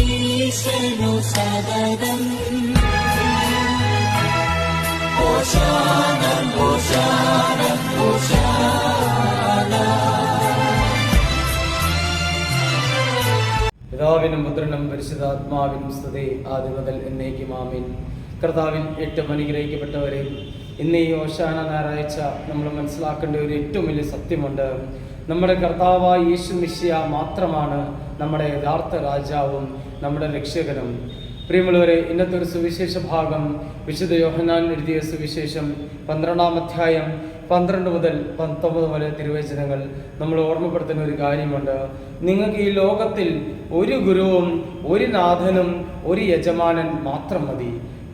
ഈശനു സദനം ഹോശാന ഹോശാന ഹോശാന. പിതാവിനും പുത്രനും പരിശുദ്ധാത്മാവിനും സ്തുതി, ആദ്യം മുതൽ എന്നേക്കും ആമേൻ. കർത്താവിൽ ഏറ്റവും അനുഗ്രഹിക്കപ്പെട്ടവരെ, ഇന്ന് ഈ ഓശാന ഞായറാഴ്ച നമ്മൾ മനസ്സിലാക്കേണ്ട ഒരു ഏറ്റവും വലിയ സത്യമുണ്ട്. നമ്മുടെ കർത്താവായ യേശു മിശിഹ മാത്രമാണ് നമ്മുടെ യഥാർത്ഥ രാജാവും നമ്മുടെ രക്ഷകനും. പ്രിയമുള്ളവരെ, ഇന്നത്തെ ഒരു സുവിശേഷ ഭാഗം വിശുദ്ധ യോഹന്നാൻ എഴുതിയ സുവിശേഷം 12-ാം അധ്യായം 12 മുതൽ 19 വരെ തിരുവചനങ്ങൾ നമ്മൾ ഓർമ്മപ്പെടുത്തുന്ന ഒരു കാര്യമുണ്ട്. നിങ്ങൾക്ക് ഈ ലോകത്തിൽ ഒരു ഗുരുവും ഒരു നാഥനും ഒരു യജമാനൻ മാത്രം മതി.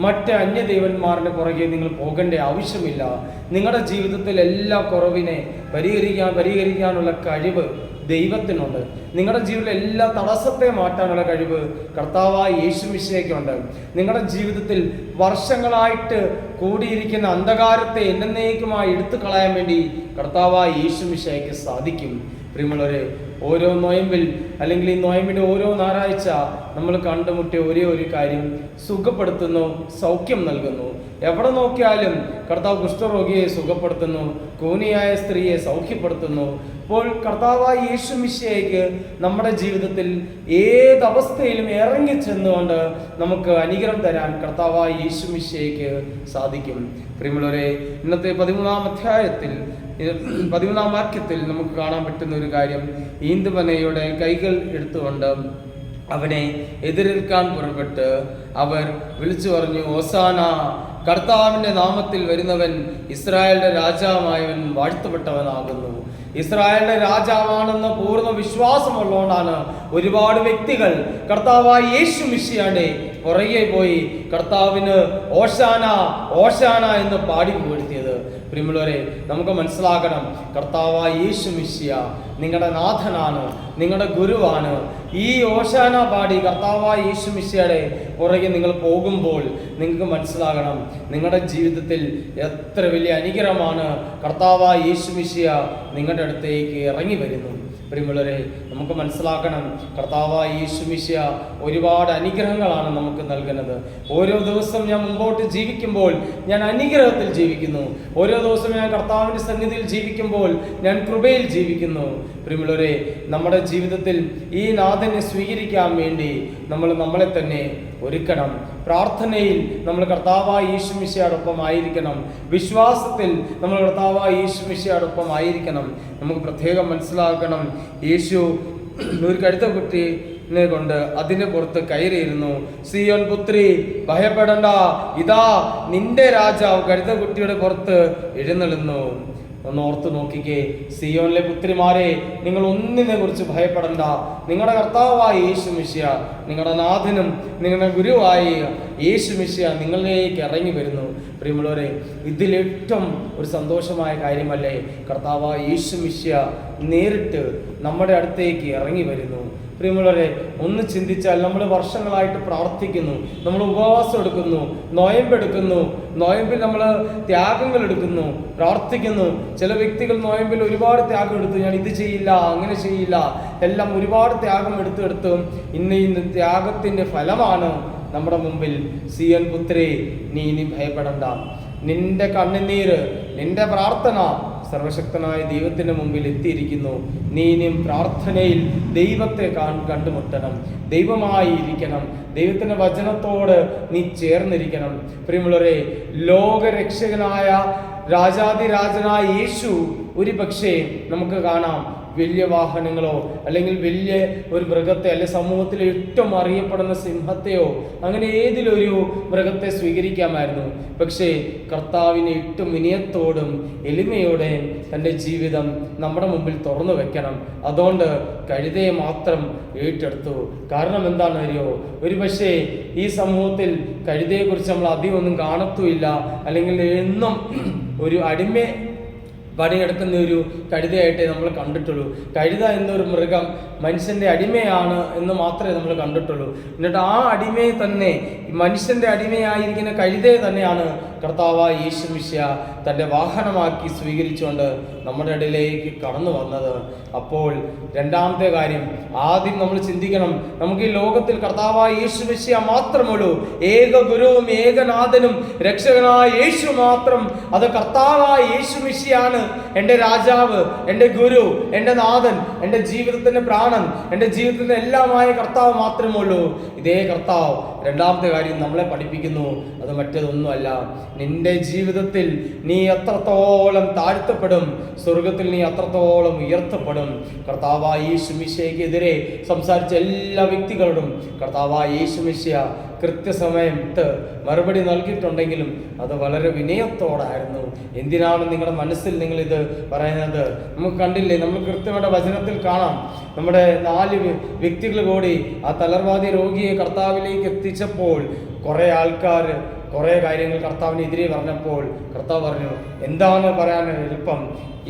മറ്റ് അന്യദേവന്മാരുടെ പുറകെ നിങ്ങൾ പോകേണ്ട ആവശ്യമില്ല. നിങ്ങളുടെ ജീവിതത്തിൽ എല്ലാ കുറവിനെ പരിഹരിക്കാനുള്ള കഴിവ് ദൈവത്തിനുണ്ട്. നിങ്ങളുടെ ജീവിതത്തിലെ എല്ലാ തടസ്സത്തെ മാറ്റാനുള്ള കഴിവ് കർത്താവായ യേശു മിശിഹായ്ക്കുണ്ട്. നിങ്ങളുടെ ജീവിതത്തിൽ വർഷങ്ങളായിട്ട് കൂടിയിരിക്കുന്ന അന്ധകാരത്തെ എന്നേക്കുമായി എടുത്തു കളയാൻ വേണ്ടി കർത്താവായ യേശു മിശിഹായ്ക്ക് സാധിക്കും. പ്രിയമുള്ളവരെ, ഓരോ നൊയമ്പിൽ അല്ലെങ്കിൽ ഈ നൊയമ്പിൻ്റെ ഓരോ ഞായറാഴ്ച നമ്മൾ കണ്ടുമുട്ടിയ ഒരേ ഒരു കാര്യം, സുഖപ്പെടുത്തുന്നു, സൗഖ്യം നൽകുന്നു. എവിടെ നോക്കിയാലും കർത്താവ് കുഷ്ഠരോഗിയെ സുഖപ്പെടുത്തുന്നു, കൂനിയായ സ്ത്രീയെ സൗഖ്യപ്പെടുത്തുന്നു. അപ്പോൾ കർത്താവായ യേശു മിശിഹായ്ക്ക് നമ്മുടെ ജീവിതത്തിൽ ഏതവസ്ഥയിലും ഇറങ്ങി ചെന്നുകൊണ്ട് നമുക്ക് അനുഗ്രഹം തരാൻ കർത്താവായ യേശു മിശിഹായ്ക്ക് സാധിക്കും. പ്രിയമുള്ളവരെ, ഇന്നത്തെ 13-ാം അധ്യായത്തിൽ 13-ാം വാക്യത്തിൽ നമുക്ക് കാണാൻ പറ്റുന്ന ഒരു കാര്യം, ഈന്തുപനയുടെ കൈകൾ എടുത്തുകൊണ്ട് അവനെ എതിരേൽക്കാൻ പുറപ്പെട്ട് അവർ വിളിച്ചു പറഞ്ഞു, ഓസാന, കർത്താവിൻ്റെ നാമത്തിൽ വരുന്നവൻ ഇസ്രായേലിന്റെ രാജാവായവൻ വാഴ്ത്തപ്പെട്ടവനാകുന്നു. ഇസ്രായേലിന്റെ രാജാവാണെന്ന് പൂർണ്ണ വിശ്വാസമുള്ളതുകൊണ്ടാണ് ഒരുപാട് വ്യക്തികൾ കർത്താവായ യേശു മിശിഹായുടെ പുറകെ പോയി കർത്താവിന് ഓശാന ഓശാന എന്ന് പാടി പുകഴ്ത്തിയത്. പ്രിയമുള്ളവരെ, നമുക്ക് മനസ്സിലാക്കണം, കർത്താവായ യേശു മിശിഹ നിങ്ങളുടെ നാഥനാണ്, നിങ്ങളുടെ ഗുരുവാണ്. ഈ ഓശാന പാടി കർത്താവായ യേശു മിശിഹയുടെ പുറകെ നിങ്ങൾ പോകുമ്പോൾ നിങ്ങൾക്ക് മനസ്സിലാകണം, നിങ്ങളുടെ ജീവിതത്തിൽ എത്ര വലിയ അനുഗ്രഹമാണ് കർത്താവായ യേശു മിശിഹ നിങ്ങളുടെ അടുത്തേക്ക് ഇറങ്ങി വരുന്നു. പ്രിയമുള്ളവരെ, നമുക്ക് മനസ്സിലാക്കണം, കർത്താവായ യേശു മിശിഹ ഒരുപാട് അനുഗ്രഹങ്ങളാണ് നമുക്ക് നൽകുന്നത്. ഓരോ ദിവസം ഞാൻ മുമ്പോട്ട് ജീവിക്കുമ്പോൾ ഞാൻ അനുഗ്രഹത്തിൽ ജീവിക്കുന്നു. ഓരോ ദിവസം ഞാൻ കർത്താവിൻ്റെ സന്നിധിയിൽ ജീവിക്കുമ്പോൾ ഞാൻ കൃപയിൽ ജീവിക്കുന്നു. പ്രിയമുള്ളവരെ, നമ്മുടെ ജീവിതത്തിൽ ഈ നാഥനെ സ്വീകരിക്കാൻ വേണ്ടി നമ്മൾ നമ്മളെ തന്നെ ഒരുക്കണം. പ്രാർത്ഥനയിൽ നമ്മൾ കർത്താവായ യേശു മിശിഹായോടൊപ്പം ആയിരിക്കണം. വിശ്വാസത്തിൽ നമ്മൾ കർത്താവായ യേശു മിശിഹായോടൊപ്പം ആയിരിക്കണം. നമുക്ക് പ്രത്യേകം മനസ്സിലാക്കണം, യേശു ഒരു കഴുത്ത കുട്ടിനെ കൊണ്ട് അതിൻ്റെ പുറത്ത് കയറിയിരുന്നു. സിയോൻ പുത്രി, ഭയപ്പെടണ്ട, ഇതാ നിന്റെ രാജാവ് കഴുത്ത കുട്ടിയുടെ പുറത്ത് എഴുന്നള്ളുന്നു. ഒന്ന് ഓർത്ത് നോക്കിക്കേ, സിയോനിലെ പുത്രിമാരെ, നിങ്ങൾ ഒന്നിനെ കുറിച്ച് ഭയപ്പെടണ്ട. നിങ്ങളുടെ കർത്താവായ യേശു മിശിഹ, നിങ്ങളുടെ നാഥനും നിങ്ങളുടെ ഗുരുവായ യേശു മിശിഹ നിങ്ങളിലേക്ക് ഇറങ്ങി വരുന്നു. പ്രിയമുള്ളവരെ, ഇതിലേറ്റവും ഒരു സന്തോഷമായ കാര്യമല്ലേ, കർത്താവായ യേശു മിശിഹ നേരിട്ട് നമ്മുടെ അടുത്തേക്ക് ഇറങ്ങി വരുന്നു. പ്രിയമുള്ളവരെ, ഒന്ന് ചിന്തിച്ചാൽ, നമ്മൾ വർഷങ്ങളായിട്ട് പ്രാർത്ഥിക്കുന്നു, നമ്മൾ ഉപവാസം എടുക്കുന്നു, നൊയമ്പെടുക്കുന്നു, നൊയമ്പിൽ നമ്മൾ ത്യാഗങ്ങൾ എടുക്കുന്നു, പ്രാർത്ഥിക്കുന്നു. ചില വ്യക്തികൾ നൊയമ്പിൽ ഒരുപാട് ത്യാഗം എടുത്തു, ഞാൻ ഇത് ചെയ്യില്ല, അങ്ങനെ ചെയ്യില്ല, എല്ലാം ഒരുപാട് ത്യാഗം എടുത്തെടുത്തും ഇന്ന് ത്യാഗത്തിൻ്റെ ഫലമാണ് നമ്മുടെ മുമ്പിൽ. സിയോൻ പുത്രി, നീ ഇനി ഭയപ്പെടണ്ട. നിന്റെ കണ്ണുനീര്, നിന്റെ പ്രാർത്ഥന സർവശക്തനായ ദൈവത്തിൻ്റെ മുമ്പിൽ എത്തിയിരിക്കുന്നു. നീ ഇനിയും പ്രാർത്ഥനയിൽ ദൈവത്തെ കണ്ടുമുട്ടണം, ദൈവമായി ഇരിക്കണം, ദൈവത്തിൻ്റെ വചനത്തോട് നീ ചേർന്നിരിക്കണം. പ്രിയമുള്ളവരെ, ലോകരക്ഷകനായ രാജാതിരാജനായ യേശു ഒരു പക്ഷേ നമുക്ക് കാണാം വലിയ വാഹനങ്ങളോ അല്ലെങ്കിൽ വലിയ ഒരു മൃഗത്തെ, അല്ലെ സമൂഹത്തിൽ ഏറ്റവും അറിയപ്പെടുന്ന സിംഹത്തെയോ അങ്ങനെ ഏതിലൊരു മൃഗത്തെ സ്വീകരിക്കാമായിരുന്നു. പക്ഷേ കർത്താവിനെ ഏറ്റവും വിനയത്തോടും എളിമയോടെ തൻ്റെ ജീവിതം നമ്മുടെ മുമ്പിൽ തുറന്നു വെക്കണം. അതുകൊണ്ട് കഴുതയെ മാത്രം ഏറ്റെടുത്തു. കാരണം എന്താണെന്ന് അറിയോ, ഒരു പക്ഷേ ഈ സമൂഹത്തിൽ കഴുതയെക്കുറിച്ച് നമ്മൾ അധികം ഒന്നും കാണത്തുമില്ല, അല്ലെങ്കിൽ എന്നും ഒരു പണിയെടുക്കുന്ന ഒരു കഴുതയായിട്ടേ നമ്മൾ കണ്ടിട്ടുള്ളൂ. കഴുത എന്നൊരു മൃഗം മനുഷ്യൻ്റെ അടിമയാണ് എന്ന് മാത്രമേ നമ്മൾ കണ്ടിട്ടുള്ളൂ. എന്നിട്ട് ആ അടിമയെ തന്നെ, മനുഷ്യൻ്റെ അടിമയായിരിക്കുന്ന കഴുതയെ തന്നെയാണ് കർത്താവായ യേശു മിശിഹ തൻ്റെ വാഹനമാക്കി സ്വീകരിച്ചുകൊണ്ട് നമ്മുടെ ഇടയിലേക്ക് കടന്നു വന്നത്. അപ്പോൾ രണ്ടാമത്തെ കാര്യം, ആദ്യം നമ്മൾ ചിന്തിക്കണം, നമുക്ക് ഈ ലോകത്തിൽ കർത്താവായ യേശു മിശിഹ മാത്രമുള്ളൂ. ഏക ഗുരുവും ഏകനാഥനും രക്ഷകനായ യേശു മാത്രം. അത് കർത്താവായ യേശു മിശിഹയാണ് എൻ്റെ രാജാവ്, എൻ്റെ ഗുരു, എൻ്റെ നാഥൻ, എൻ്റെ ജീവിതത്തിൻ്റെ പ്രാണൻ, എൻ്റെ ജീവിതത്തിൻ്റെ എല്ലാമായ കർത്താവ് മാത്രമേ ഉള്ളൂ. ഇതേ കർത്താവ് രണ്ടാമത്തെ കാര്യം നമ്മളെ പഠിപ്പിക്കുന്നു, അത് മറ്റേതൊന്നുമല്ല. നിന്റെ ജീവിതത്തിൽ നീ എത്രത്തോളം താഴ്ത്തപ്പെടും, സ്വർഗത്തിൽ നീ അത്രത്തോളം ഉയർത്തപ്പെടും. കർത്താവായ യേശു മിശിഹയ്ക്കെതിരെ സംസാരിച്ച എല്ലാ വ്യക്തികളോടും കർത്താവായ യേശു മിശിഹ കൃത്യസമയം മറുപടി നൽകിയിട്ടുണ്ടെങ്കിലും അത് വളരെ വിനയത്തോടായിരുന്നു. എന്തിനാണ് നിങ്ങളുടെ മനസ്സിൽ നിങ്ങളിത് പറയുന്നത്? നമുക്ക് കണ്ടില്ലേ, നമ്മൾ കൃത്യമായിട്ട് വചനത്തിൽ കാണാം. നമ്മുടെ 4 വ്യക്തികൾ കൂടി ആ തളർവാദി രോഗിയെ കർത്താവിലേക്ക് എത്തിച്ചപ്പോൾ കുറേ ആൾക്കാർ കുറേ കാര്യങ്ങൾ കർത്താവിനെതിരെ പറഞ്ഞപ്പോൾ കർത്താവ് പറഞ്ഞു, എന്താണ് പറയാൻ എളുപ്പം?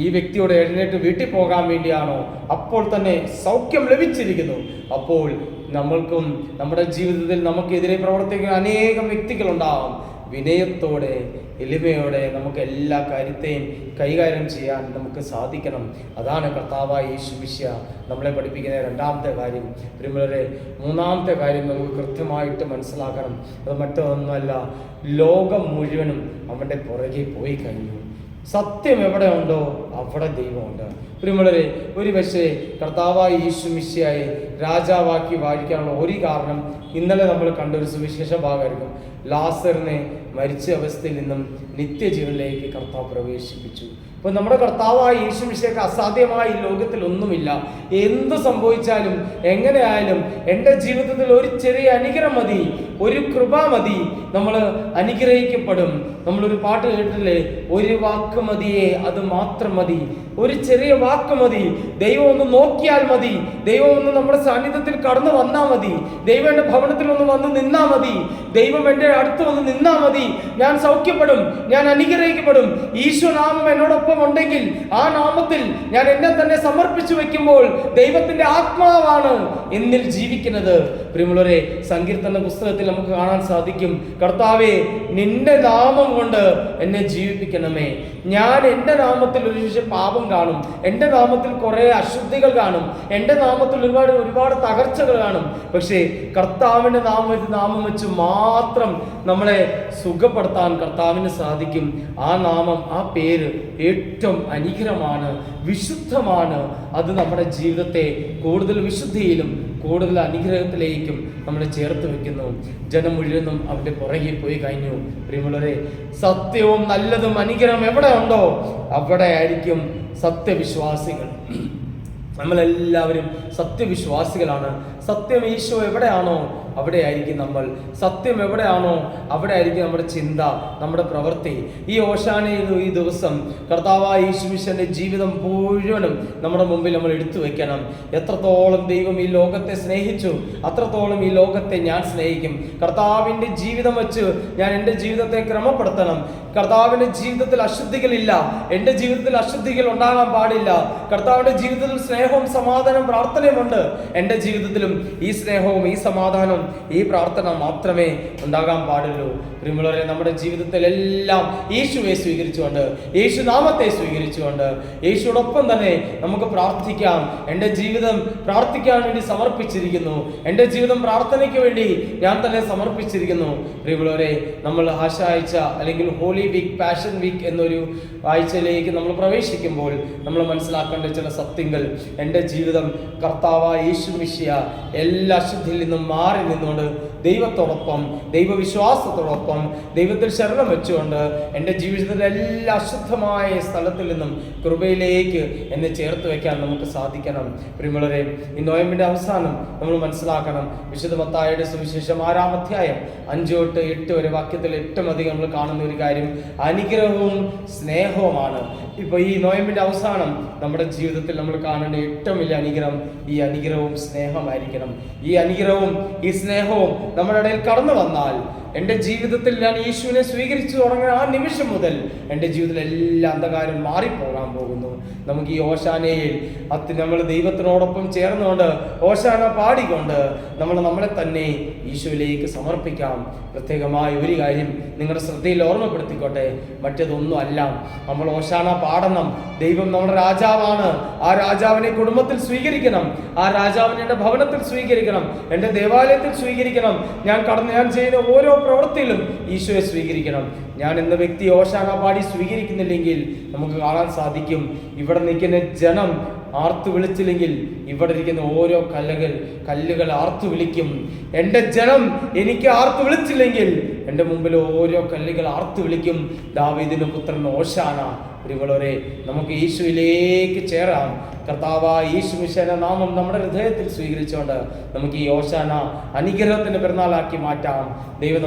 ഈ വ്യക്തിയോട് എഴുന്നേറ്റ് വീട്ടിൽ പോകാൻ വേണ്ടിയാണോ? അപ്പോൾ തന്നെ സൗഖ്യം ലഭിച്ചിരിക്കുന്നു. അപ്പോൾ നമ്മൾക്കും നമ്മുടെ ജീവിതത്തിൽ നമുക്കെതിരെ പ്രവർത്തിക്കുന്ന അനേകം വ്യക്തികളുണ്ടാവും. വിനയത്തോടെ എളിമയോടെ നമുക്ക് എല്ലാ കാര്യത്തെയും കൈകാര്യം ചെയ്യാൻ നമുക്ക് സാധിക്കണം. അതാണ് കർത്താവായ യേശു മിശിഹ നമ്മളെ പഠിപ്പിക്കുന്ന രണ്ടാമത്തെ കാര്യം. പ്രിയമുള്ളവരെ, മൂന്നാമത്തെ കാര്യം നമുക്ക് കൃത്യമായിട്ട് മനസ്സിലാക്കണം. അത് മറ്റൊന്നുമല്ല, ലോകം മുഴുവനും അവൻ്റെ പുറകെ പോയി കഴിഞ്ഞു. സത്യം എവിടെ ഉണ്ടോ അവിടെ ദൈവമുണ്ട്. പ്രിയമുള്ളവരെ, ഒരു പക്ഷേ കർത്താവായ യേശു മിശിഹായെ രാജാവാക്കി വാഴിക്കാനുള്ള ഒരു കാരണം ഇന്നലെ നമ്മൾ കണ്ടൊരു സുവിശേഷ ഭാഗമായിരിക്കും. ലാസറിനെ മരിച്ച അവസ്ഥയിൽ നിന്നും നിത്യജീവനിലേക്ക് കർത്താവ് പ്രവേശിപ്പിച്ചു. അപ്പോൾ നമ്മുടെ കർത്താവായ യേശു മിശിഹായ്ക്ക് അസാധ്യമായ ഈ ലോകത്തിൽ ഒന്നുമില്ല. എന്ത് സംഭവിച്ചാലും എങ്ങനെയായാലും എൻ്റെ ജീവിതത്തിൽ ഒരു ചെറിയ അനുഗ്രഹം മതി, ഒരു കൃപ മതി, നമ്മൾ അനുഗ്രഹിക്കപ്പെടും. നമ്മളൊരു പാട്ട് കേട്ടില്ലേ, ഒരു വാക്ക് മതിയേ, അത് മാത്രം മതി. ഒരു ചെറിയ വാക്ക് മതി, ദൈവം ഒന്ന് നോക്കിയാൽ മതി, ദൈവം ഒന്ന് നമ്മുടെ സാന്നിധ്യത്തിൽ കടന്നു വന്നാൽ മതി, ദൈവം എൻ്റെ ഭവനത്തിൽ ഒന്ന് വന്ന് നിന്നാൽ മതി, ദൈവം എൻ്റെ അടുത്ത് വന്ന് നിന്നാൽ മതി, ഞാൻ സൗഖ്യപ്പെടും, ഞാൻ അനുഗ്രഹിക്കപ്പെടും. ഈശോ നാമം എന്നോടൊപ്പം ഉണ്ടെങ്കിൽ ആ നാമത്തിൽ ഞാൻ എന്നെ തന്നെ സമർപ്പിച്ചു വെക്കുമ്പോൾ ദൈവത്തിന്റെ ആത്മാവാണ് എന്നിൽ ജീവിക്കുന്നത്. പ്രിയമുള്ളവരെ, സങ്കീർത്തന പുസ്തകത്തിൽ നമുക്ക് കാണാൻ സാധിക്കും, കർത്താവേ നിന്റെ നാമം കൊണ്ട് എന്നെ ജീവിപ്പിക്കണമേ. ഞാൻ എൻ്റെ നാമത്തിൽ ഒരു പാപം കാണും, എൻ്റെ നാമത്തിൽ കുറെ അശുദ്ധികൾ കാണും, എൻ്റെ നാമത്തിൽ ഒരുപാട് തകർച്ചകൾ കാണും. പക്ഷേ കർത്താവിൻ്റെ നാമം വെച്ച് മാത്രം നമ്മളെ സുഖപ്പെടുത്താൻ കർത്താവിന് സാധിക്കും. ആ നാമം, ആ പേര് ഏറ്റവും അനുഗ്രഹമാണ്, വിശുദ്ധമാണ്. അത് നമ്മുടെ ജീവിതത്തെ കൂടുതൽ വിശുദ്ധിയിലും കൂടുതൽ അനുഗ്രഹത്തിലേക്കും നമ്മളെ ചേർത്ത് വെക്കുന്നു. ജനം മുഴുവനും അവൻ്റെ പുറകെ പോയി കഴിഞ്ഞു. പ്രിയമുള്ളവരെ, സത്യവും നല്ലതും അനുഗ്രഹം എവിടെ ഉണ്ടോ അവിടെ ആയിരിക്കും സത്യവിശ്വാസികൾ. നമ്മളെല്ലാവരും സത്യവിശ്വാസികളാണ്. സത്യം ഈശോ എവിടെയാണോ അവിടെ ആയിരിക്കും നമ്മൾ. സത്യം എവിടെയാണോ അവിടെ ആയിരിക്കും നമ്മുടെ ചിന്ത, നമ്മുടെ പ്രവൃത്തി. ഈ ഓശാനയിൽ ഈ ദിവസം കർത്താവായ യേശു മിശിഹായുടെ ജീവിതം മുഴുവനും നമ്മുടെ മുമ്പിൽ നമ്മൾ എടുത്തു വെക്കണം. എത്രത്തോളം ദൈവം ഈ ലോകത്തെ സ്നേഹിച്ചു അത്രത്തോളം ഈ ലോകത്തെ ഞാൻ സ്നേഹിക്കും. കർത്താവിൻ്റെ ജീവിതം വെച്ച് ഞാൻ എൻ്റെ ജീവിതത്തെ ക്രമപ്പെടുത്തണം. കർത്താവിൻ്റെ ജീവിതത്തിൽ അശുദ്ധികളില്ല, എൻ്റെ ജീവിതത്തിൽ അശുദ്ധികൾ ഉണ്ടാകാൻ പാടില്ല. കർത്താവിൻ്റെ ജീവിതത്തിൽ സ്നേഹവും സമാധാനവും പ്രാർത്ഥനയുമുണ്ട്. എൻ്റെ ജീവിതത്തിലും ഈ സ്നേഹവും ഈ സമാധാനവും ഈ പ്രാർത്ഥന മാത്രമേ ഉണ്ടാകാൻ പാടുള്ളൂ. പ്രിയമുള്ളവരെ, നമ്മുടെ ജീവിതത്തിലെല്ലാം യേശുവെ സ്വീകരിച്ചുകൊണ്ട്, യേശു നാമത്തെ സ്വീകരിച്ചുകൊണ്ട്, യേശുവോടൊപ്പം തന്നെ നമുക്ക് പ്രാർത്ഥിക്കാം. എൻ്റെ ജീവിതം പ്രാർത്ഥിക്കാൻ വേണ്ടി സമർപ്പിച്ചിരിക്കുന്നു, എൻ്റെ ജീവിതം പ്രാർത്ഥനയ്ക്ക് വേണ്ടി ഞാൻ തന്നെ സമർപ്പിച്ചിരിക്കുന്നു. പ്രിയമുള്ളവരെ, നമ്മൾ ആഴ്ച അല്ലെങ്കിൽ ഹോളി വീക്ക്, പാഷൻ വീക്ക് എന്നൊരു ആഴ്ചയിലേക്ക് നമ്മൾ പ്രവേശിക്കുമ്പോൾ നമ്മൾ മനസ്സിലാക്കേണ്ട ചില സത്യങ്ങൾ. എൻ്റെ ജീവിതം കർത്താവായ യേശു മിശിഹ എല്ലാ അശുദ്ധിയിൽ നിന്നും മാറി നിന്നുകൊണ്ട് ദൈവത്തോടൊപ്പം, ദൈവവിശ്വാസത്തോടൊപ്പം, ദൈവത്തിൽ ശരണം വെച്ചുകൊണ്ട് എൻ്റെ ജീവിതത്തിലെ എല്ലാ അശുദ്ധമായ സ്ഥലത്തിൽ നിന്നും കൃപയിലേക്ക് എന്നെ ചേർത്ത് വയ്ക്കാൻ നമുക്ക് സാധിക്കണം. പ്രിയമുള്ളവരെ, ഈ നോയമ്പിൻ്റെ അവസാനം നമ്മൾ മനസ്സിലാക്കണം, വിശുദ്ധ മത്തായിയുടെ സുവിശേഷം 6-ാം അധ്യായം 5-8 വരെ വാക്യത്തിൽ ഏറ്റവും അധികം നമ്മൾ കാണുന്ന ഒരു കാര്യം അനുഗ്രഹവും സ്നേഹവുമാണ്. ഇപ്പോൾ ഈ നോയമ്പിൻ്റെ അവസാനം നമ്മുടെ ജീവിതത്തിൽ നമ്മൾ കാണേണ്ട ഏറ്റവും വലിയ അനുഗ്രഹം ഈ അനുഗ്രഹവും സ്നേഹമായിരിക്കണം. ഈ അനുഗ്രഹവും ഈ സ്നേഹവും നമ്മുടെ ഇടയിൽ കടന്നു വന്നാൽ എൻ്റെ ജീവിതത്തിൽ ഞാൻ യേശുവിനെ സ്വീകരിച്ചു തുടങ്ങിയ ആ നിമിഷം മുതൽ എൻ്റെ ജീവിതത്തിൽ എല്ലാ അന്ധകാരം മാറിപ്പോകാൻ പോകുന്നു. നമുക്ക് ഈ ഓശാനയിൽ നമ്മൾ ദൈവത്തിനോടൊപ്പം ചേർന്നുകൊണ്ട് ഓശാന പാടിക്കൊണ്ട് നമ്മളെ തന്നെ ഈശോയിലേക്ക് സമർപ്പിക്കാം. പ്രത്യേകമായ ഒരു കാര്യം നിങ്ങളുടെ ശ്രദ്ധയിൽ ഓർമ്മപ്പെടുത്തിക്കോട്ടെ, മറ്റതൊന്നും അല്ല. നമ്മൾ ഓശാന പാടണം. ദൈവം നമ്മുടെ രാജാവാണ്. ആ രാജാവിനെ കുടുംബത്തിൽ സ്വീകരിക്കണം. ആ രാജാവിനെ എൻ്റെ ഭവനത്തിൽ സ്വീകരിക്കണം, എൻ്റെ ദേവാലയത്തിൽ സ്വീകരിക്കണം. ഞാൻ ചെയ്യുന്ന ഓരോ പ്രവൃത്തിയിലും ഈശോയെ സ്വീകരിക്കണം. ഞാൻ എന്ന വ്യക്തി ഓശാന പാടി സ്വീകരിക്കുന്നില്ലെങ്കിൽ നമുക്ക് കാണാൻ സാധിക്കും, ഇവിടെ നിൽക്കുന്ന ജനം ആർത്തു വിളിച്ചില്ലെങ്കിൽ ഇവിടെ ഇരിക്കുന്ന ഓരോ കല്ലുകൾ ആർത്തു വിളിക്കും. എൻ്റെ ജനം എനിക്ക് ആർത്തു വിളിച്ചില്ലെങ്കിൽ എൻ്റെ മുമ്പിൽ ഓരോ കല്ലുകൾ ആർത്തു വിളിക്കും. ദാവീദിന്റെ പുത്രൻ ഓശാന. പ്രിയമുള്ളവരെ, നമുക്ക് യേശുവിലേക്ക് ചേരാം. കർത്താവായ യേശു മിശിഹായുടെ നാമം നമ്മുടെ ഹൃദയത്തിൽ സ്വീകരിച്ചുകൊണ്ട് നമുക്ക് ഈ ഓശാന അനുഗ്രഹത്തിന്റെ പെരുന്നാളാക്കി മാറ്റാം. ദൈവം